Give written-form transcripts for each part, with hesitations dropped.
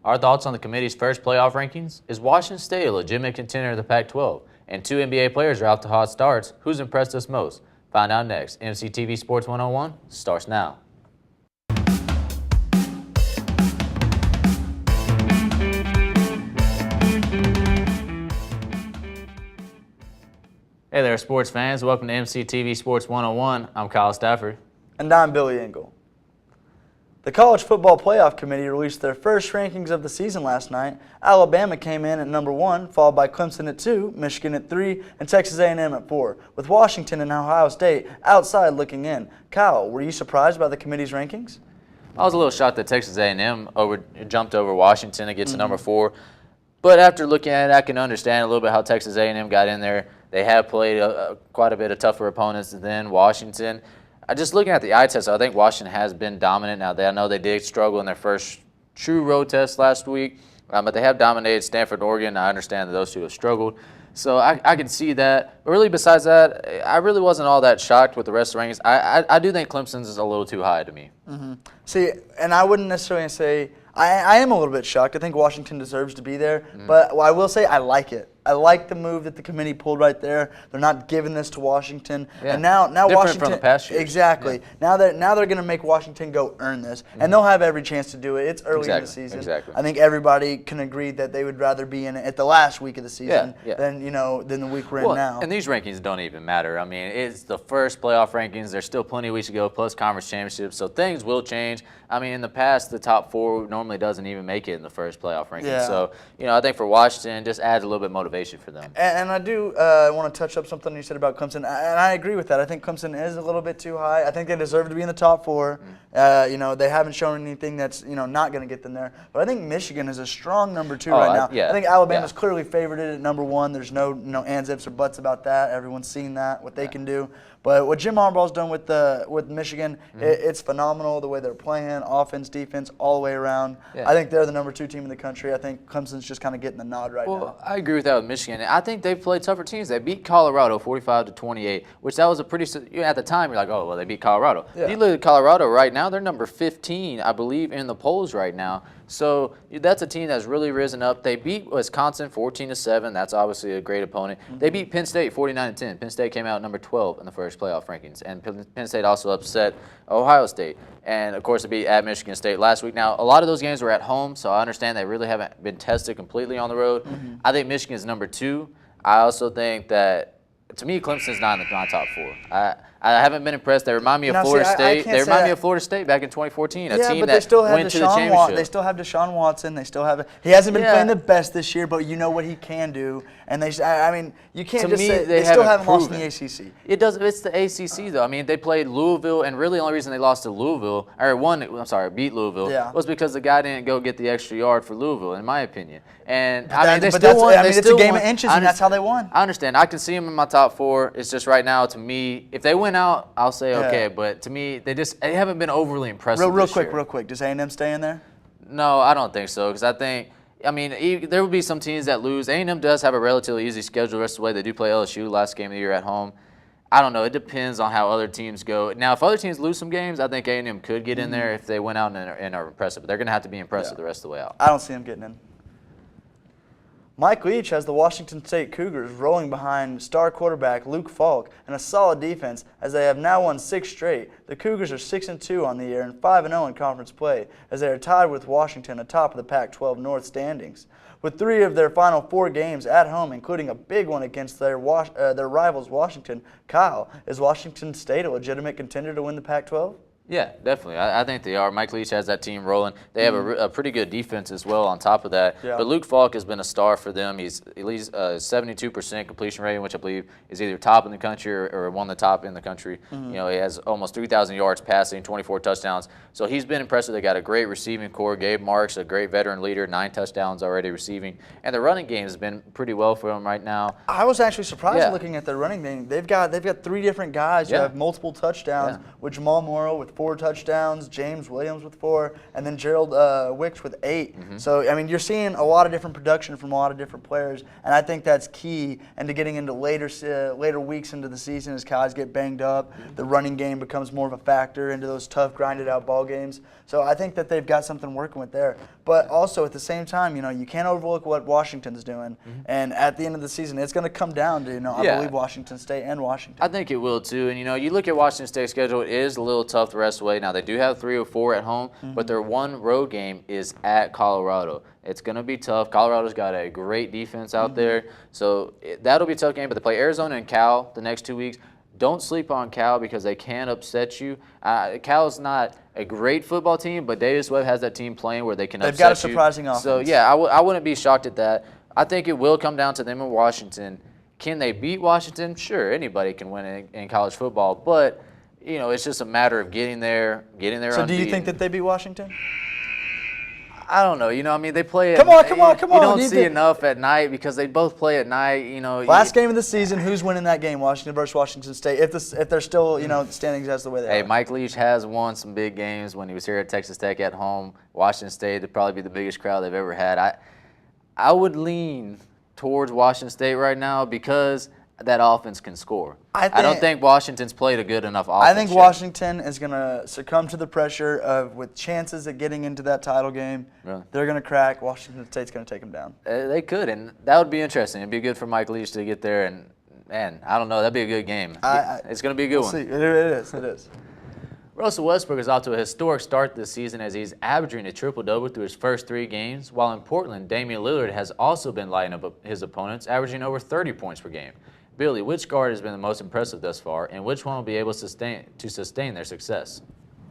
Our thoughts on the committee's first playoff rankings? Is Washington State a legitimate contender in the Pac-12? And 2 NBA players are out to hot starts. Who's impressed us most? Find out next. MCTV Sports 101 starts now. Hey there, sports fans. Welcome to MCTV Sports 101. I'm Kyle Stafford. And I'm Billy Ingle. The College Football Playoff Committee released their first rankings of the season last night. Alabama came in at number 1, followed by Clemson at 2, Michigan at 3, and Texas A&M at 4, with Washington and Ohio State outside looking in. Kyle, were you surprised by the committee's rankings? I was a little shocked that Texas A&M jumped over Washington to get to number 4. But after looking at it, I can understand a little bit how Texas A&M got in there. They have played quite a bit of tougher opponents than Washington. Just looking at the eye test, I think Washington has been dominant. Now, I know they did struggle in their first true road test last week, but they have dominated Stafford and Oregon. I understand that those two have struggled. So I can see that. But really, besides that, I really wasn't all that shocked with the rest of the rankings. I do think Clemson's is a little too high to me. See, and I wouldn't necessarily say I am a little bit shocked. I think Washington deserves to be there. But I will say I like it. I like the move that the committee pulled right there. They're not giving this to Washington. Yeah. And now different Washington from the past years. Exactly. Yeah. Now they're going to make Washington go earn this. And they'll have every chance to do it. It's early in the season. Exactly. I think everybody can agree that they would rather be in it at the last week of the season than the week we're in now. And these rankings don't even matter. I mean, it's the first playoff rankings. There's still plenty of weeks to go, plus conference championships. So things will change. I mean, in the past, the top 4 normally doesn't even make it in the first playoff ranking. Yeah. So, I think for Washington, just adds a little bit of motivation for them. And I do want to touch up something you said about Clemson, and I agree with that. I think Clemson is a little bit too high. I think they deserve to be in the top 4. They haven't shown anything that's not going to get them there. But I think Michigan is a strong number 2 right now. I think Alabama's clearly favored at number 1. There's no ands, ifs, or buts about that. Everyone's seen that, what they can do. But what Jim Harbaugh's done with Michigan, it's phenomenal. The way they're playing, offense, defense, all the way around. I think they're the number 2 team in the country. I think Clemson's just kind of getting the nod right now. Well, I agree with that with Michigan. I think they've played tougher teams. They beat Colorado 45-28, which that was a pretty. At the time, you're like, oh well, they beat Colorado. Yeah. You look at Colorado right now; they're number 15, I believe, in the polls right now. So that's a team that's really risen up. They beat Wisconsin 14-7. That's obviously a great opponent. They beat Penn State 49-10. Penn State came out number 12 in the first playoff rankings, and Penn State also upset Ohio State. And of course, they beat at Michigan State last week. Now, a lot of those games were at home, so I understand they really haven't been tested completely on the road. I think Michigan is number 2. I also think that, to me, Clemson's not in my top 4. I haven't been impressed. They remind me of Florida State. They remind me of Florida State back in 2014, a team that went to the championship. They still have Deshaun Watson. They still have. He hasn't been playing the best this year, but you know what he can do. And you can't just say they still haven't lost in the ACC. It does. It's the ACC though. I mean, they played Louisville, and really the only reason they lost to Louisville beat Louisville was because the guy didn't go get the extra yard for Louisville, in my opinion. And they still won. It's a game of inches, and that's how they won. I understand. I can see them in my top 4. It's just right now, to me, if they win out, I'll say okay. But to me, they haven't been overly impressive. Real quick. Does A&M stay in there? No, I don't think so. Because there will be some teams that lose. A&M does have a relatively easy schedule the rest of the way. They do play LSU last game of the year at home. I don't know. It depends on how other teams go. Now, if other teams lose some games, I think A&M could get in there if they went out and are impressive. But they're going to have to be impressive the rest of the way out. I don't see them getting in. Mike Leach has the Washington State Cougars rolling behind star quarterback Luke Falk and a solid defense as they have now won 6 straight. The Cougars are 6-2 on the year and 5-0 in conference play as they are tied with Washington atop of the Pac-12 North standings. With 3 of their final 4 games at home, including a big one against their rivals Washington, Kyle, is Washington State a legitimate contender to win the Pac-12? Yeah, definitely. I think they are. Mike Leach has that team rolling. They have a pretty good defense as well on top of that. Yeah. But Luke Falk has been a star for them. He's at least 72% completion rating, which I believe is either top in the country or one of the top in the country. He has almost 3,000 yards passing, 24 touchdowns. So he's been impressive. They got a great receiving core. Gabe Marks, a great veteran leader, 9 touchdowns already receiving. And the running game has been pretty well for them right now. I was actually surprised looking at their running game. They've got 3 different guys who have multiple touchdowns with Jamal Morrow, with with 4 touchdowns, James Williams with 4, and then Gerald Wicks with 8. Mm-hmm. So, I mean, you're seeing a lot of different production from a lot of different players, and I think that's key into getting into later weeks into the season as guys get banged up. The running game becomes more of a factor into those tough, grinded-out ball games. So I think that they've got something working with there. But also at the same time, you can't overlook what Washington's doing. Mm-hmm. And at the end of the season, it's going to come down to, I believe Washington State and Washington. I think it will too. And, you look at Washington State's schedule, it is a little tough the rest of the way. Now, they do have 3 or 4 at home, but their one road game is at Colorado. It's going to be tough. Colorado's got a great defense out there. So that'll be a tough game. But they play Arizona and Cal the next 2 weeks. Don't sleep on Cal because they can upset you. Cal's not a great football team, but Davis Webb has that team playing where they can upset you. They've got a surprising offense. So, yeah, I wouldn't be shocked at that. I think it will come down to them in Washington. Can they beat Washington? Sure, anybody can win in college football. But, it's just a matter of getting there So unbeaten. do you think that they beat Washington? I don't know. They play at Come on. You don't see enough at night because they both play at night. Last game of the season, who's winning that game? Washington versus Washington State. If they're still, standings as the way they are. Hey, Mike Leach has won some big games when he was here at Texas Tech at home. Washington State would probably be the biggest crowd they've ever had. I would lean towards Washington State right now because that offense can score. I don't think Washington's played a good enough offense. I think Washington is going to succumb to the pressure with chances at getting into that title game. Really? They're going to crack. Washington State's going to take them down. They could, and that would be interesting. It'd be good for Mike Leach to get there, and man, I don't know. That'd be a good game. It's going to be a good one. See. It is. Russell Westbrook is off to a historic start this season as he's averaging a triple-double through his first 3 games, while in Portland, Damian Lillard has also been lighting up his opponents, averaging over 30 points per game. Billy, which guard has been the most impressive thus far, and which one will be able to sustain their success?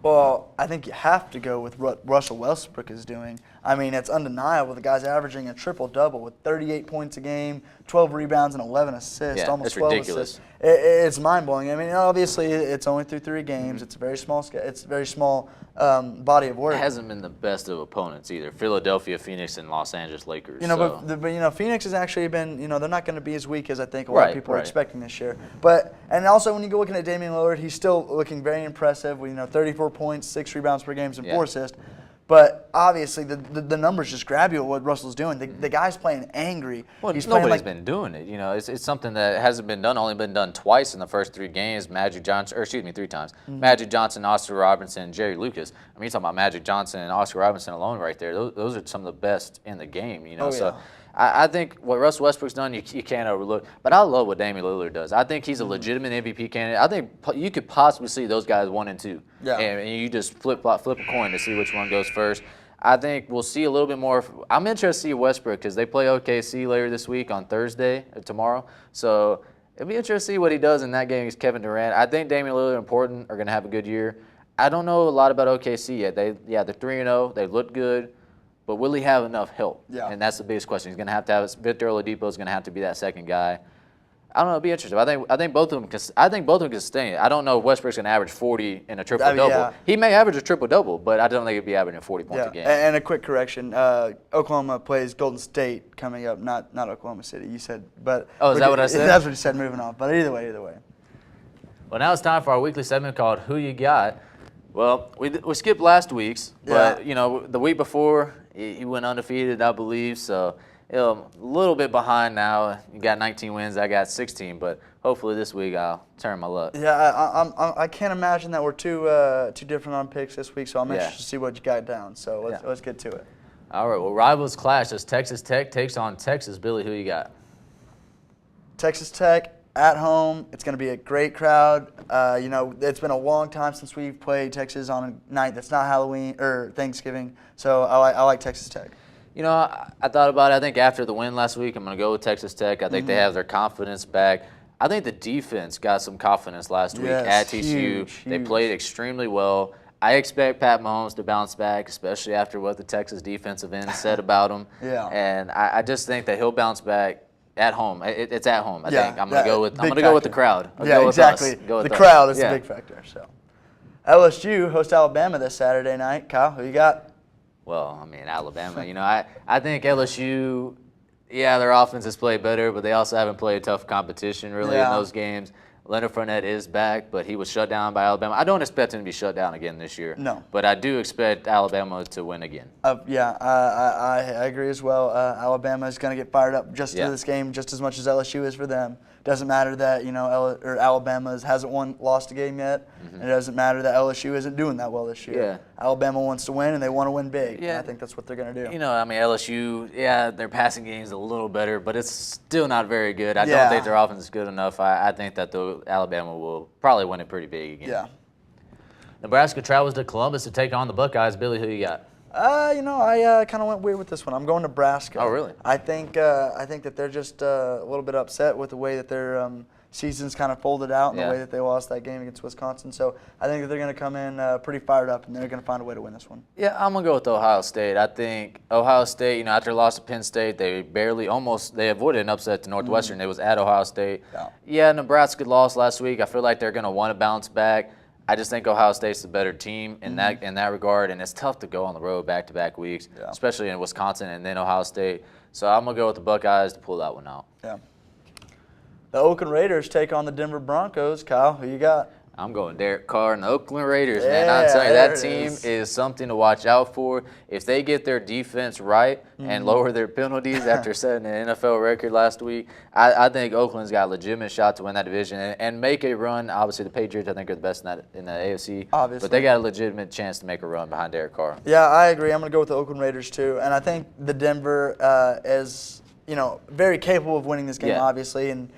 Well, I think you have to go with what Russell Westbrook is doing. I mean, it's undeniable. The guy's averaging a triple-double with 38 points a game, 12 rebounds, and 11 assists, almost 12 ridiculous. assists. It's mind-blowing. I mean, obviously, it's only through 3 games. It's a very small body of work. It hasn't been the best of opponents either. Philadelphia, Phoenix, and Los Angeles Lakers. But Phoenix has actually been, they're not going to be as weak as I think a lot of people are expecting this year. And also when you go looking at Damian Lillard, he's still looking very impressive with 34 points, 6 rebounds per game, and 4 assists. But obviously, the numbers just grab you at what Russell's doing. The guy's playing angry. Well, nobody's been doing it. It's something that hasn't been done. Only been done twice in the first 3 games. 3 times. Magic Johnson, Oscar Robertson, and Jerry Lucas. I mean, you're talking about Magic Johnson and Oscar Robertson alone right there. Those are some of the best in the game. So I think what Russell Westbrook's done, you can't overlook. But I love what Damian Lillard does. I think he's a legitimate MVP candidate. I think you could possibly see those guys 1 and 2. Yeah. And you just flip a coin to see which one goes first. I think we'll see a little bit more. I'm interested to see Westbrook because they play OKC later this week on tomorrow. So it'll be interesting to see what he does in that game against Kevin Durant. I think Damian Lillard and Portland are going to have a good year. I don't know a lot about OKC yet. They're 3-0. They look good. But will he have enough help? Yeah. And that's the biggest question. He's going to have Victor Oladipo is going to have to be that second guy. I don't know. It'll be interesting. I think both of them can stay. I don't know if Westbrook's going to average 40 in a triple-double. Yeah. He may average a triple-double, but I don't think he'll be averaging 40 points a game. And a quick correction. Oklahoma plays Golden State coming up, not Oklahoma City. You said, but is that what I said? That's what you said. Moving on. But either way. Well, now it's time for our weekly segment called Who You Got. Well, we skipped last week's, but the week before he went undefeated, I believe. So a little bit behind now. You got 19 wins. I got 16, but hopefully this week I'll turn my luck. Yeah, I can't imagine that we're too different on picks this week. So I'm anxious to see what you got down. So let's get to it. All right. Well, rivals clash as Texas Tech takes on Texas. Billy, who you got? Texas Tech. At home, it's going to be a great crowd. It's been a long time since we've played Texas on a night that's not Halloween or Thanksgiving. So I like Texas Tech. I thought about it. I think after the win last week, I'm going to go with Texas Tech. I think they have their confidence back. I think the defense got some confidence last week at TCU. Huge. They played extremely well. I expect Pat Mahomes to bounce back, especially after what the Texas defensive end said about him. And I just think that he'll bounce back. At home, it's at home. I think I'm gonna go with the crowd. Exactly. The crowd is a big factor. So, LSU hosts Alabama this Saturday night. Kyle, who you got? Well, I mean Alabama. I think LSU. Yeah, their offense has played better, but they also haven't played tough competition really in those games. Leonard Fournette is back, but he was shut down by Alabama. I don't expect him to be shut down again this year. No. But I do expect Alabama to win again. I agree as well. Alabama is going to get fired up just for this game, just as much as LSU is for them. Doesn't matter that Alabama hasn't lost a game yet. And it doesn't matter that LSU isn't doing that well this year. Yeah. Alabama wants to win, and they want to win big. Yeah. And I think that's what they're going to do. LSU, their passing game is a little better, but it's still not very good. I don't think their offense is good enough. I think that Alabama will probably win it pretty big again. Yeah. Nebraska travels to Columbus to take on the Buckeyes. Billy, who you got? I kind of went weird with this one. I'm going Nebraska. Oh, really? I think that they're just a little bit upset with the way that their season's kind of folded out and the way that they lost that game against Wisconsin. So I think that they're going to come in pretty fired up, and they're going to find a way to win this one. Yeah, I'm going to go with Ohio State. I think Ohio State, after their loss to Penn State, they avoided an upset to Northwestern. It was at Ohio State. Yeah, Nebraska lost last week. I feel like they're going to want to bounce back. I just think Ohio State's the better team in that regard, and it's tough to go on the road back-to-back weeks, especially in Wisconsin and then Ohio State. So I'm going to go with the Buckeyes to pull that one out. Yeah. The Oakland Raiders take on the Denver Broncos. Kyle, who you got? I'm going Derek Carr and the Oakland Raiders, man. I'll tell you, that team is something to watch out for. If they get their defense right and lower their penalties after setting an NFL record last week, I think Oakland's got a legitimate shot to win that division and make a run. Obviously, the Patriots, I think, are the best in the AFC. Obviously. But they got a legitimate chance to make a run behind Derek Carr. Yeah, I agree. I'm going to go with the Oakland Raiders, too. And I think the Denver is very capable of winning this game, obviously, and,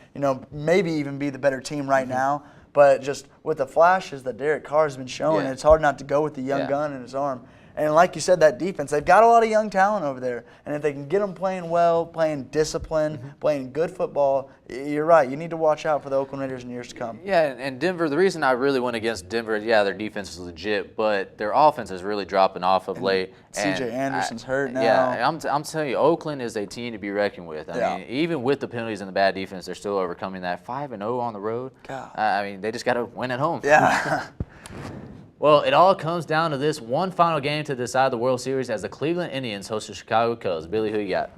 maybe even be the better team right now. But just with the flashes that Derek Carr has been showing, it's hard not to go with the young gun in his arm. And like you said, that defense, they've got a lot of young talent over there. And if they can get them playing well, playing discipline, playing good football, you're right. You need to watch out for the Oakland Raiders in years to come. Yeah, and Denver, the reason I really went against Denver, their defense is legit, but their offense is really dropping off of late. C.J. Anderson's hurt now. Yeah, I'm telling you, Oakland is a team to be reckoned with. I mean, even with the penalties and the bad defense, they're still overcoming that. 5-0 on the road. God. They just got to win at home. Yeah. Well, it all comes down to this one final game to decide the World Series as the Cleveland Indians host the Chicago Cubs. Billy, who you got?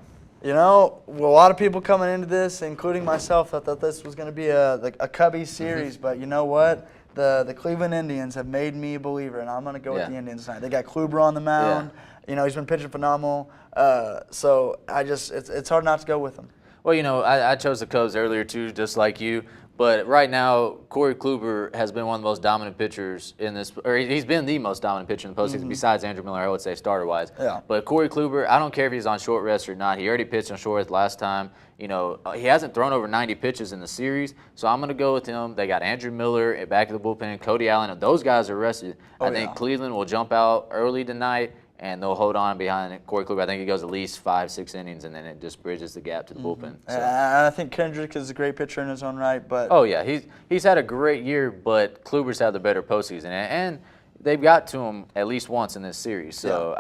A lot of people coming into this, including myself, thought this was going to be a Cubbies series. But you know what? The Cleveland Indians have made me a believer, and I'm going to go with the Indians tonight. They got Kluber on the mound. He's been pitching phenomenal. So it's hard not to go with him. Well, I chose the Cubs earlier too, just like you. But right now, Corey Kluber has been one of the most dominant pitchers in this, or he's been the most dominant pitcher in the postseason besides Andrew Miller, I would say, starter-wise. Yeah. But Corey Kluber, I don't care if he's on short rest or not. He already pitched on short rest last time. He hasn't thrown over 90 pitches in the series, so I'm going to go with him. They got Andrew Miller back of the bullpen, Cody Allen. If those guys are rested, I think Cleveland will jump out early tonight, and they'll hold on behind Corey Kluber. I think he goes at least 5-6 innings, and then it just bridges the gap to the bullpen. So. And I think Kendrick is a great pitcher in his own right. But he's had a great year, but Kluber's had the better postseason, and they've got to him at least once in this series. So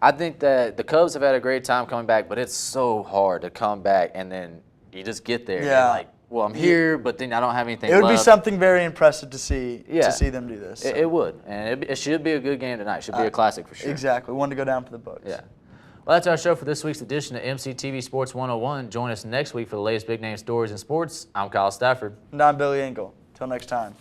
I think that the Cubs have had a great time coming back, but it's so hard to come back and then you just get there. Yeah. And well, I'm here, but then I don't have anything left. It would left. be something very impressive to see them do this. So. It would, and it should be a good game tonight. It should be a classic for sure. Exactly. One to go down for the books. Yeah. Well, that's our show for this week's edition of MCTV Sports 101. Join us next week for the latest big-name stories in sports. I'm Kyle Stafford. And I'm Billy Ingle. Till next time.